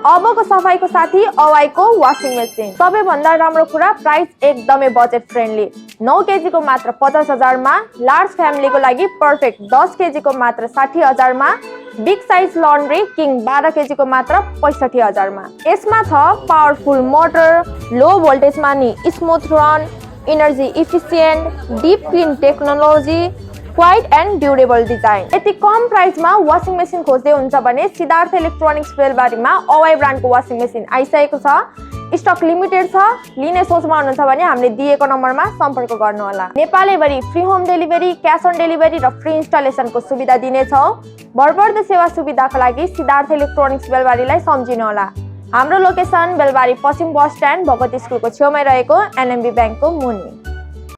अबको सफाईको साथी अवाईको वाशिङ मेसिन। सबैभन्दा राम्रो कुरा प्राइस एकदमै बजेट फ्रेन्डली। 9 केजीको मात्र 50,000 मा, लार्ज फ्यामिलीको लागि पर्फेक्ट 10 केजीको मात्र 60,000 मा, बिग साइज लन्ड्री किङ 12 केजीको मात्र 65,000 मा। यसमा छ पावरफुल मोटर, लो भोल्टेजमा नि smooth run, energy efficient, deep clean technology, quiet and durable design. यति कम प्राइसमा वाशिङ मेसिन खोज्दै हुन्छ भने सिद्धार्थ इलेक्ट्रोनिक्स बेलबारीमा अवाई ब्रान्डको वाशिङ मेसिन आइसकेको छ। स्टक लिमिटेड छ। लिने सोचमा हुनुहुन्छ भने हामीले दिएको नम्बरमा सम्पर्क गर्नुहोला। नेपालैभरि free home delivery, cash on delivery र फ्री इन्स्टलेसनको सुविधा दिनेछौँ। भरपर्दो सेवा सुविधाको लागि सिद्धार्थ इलेक्ट्रोनिक्स बेलबारीलाई सम्झिनुहोला। हाम्रो लोकेसन बेलबारी पश्चिम बस स्ट्यान्ड भगवती स्कुलको छेउमै रहेको एनएमबी ब्याङ्कको मुनि।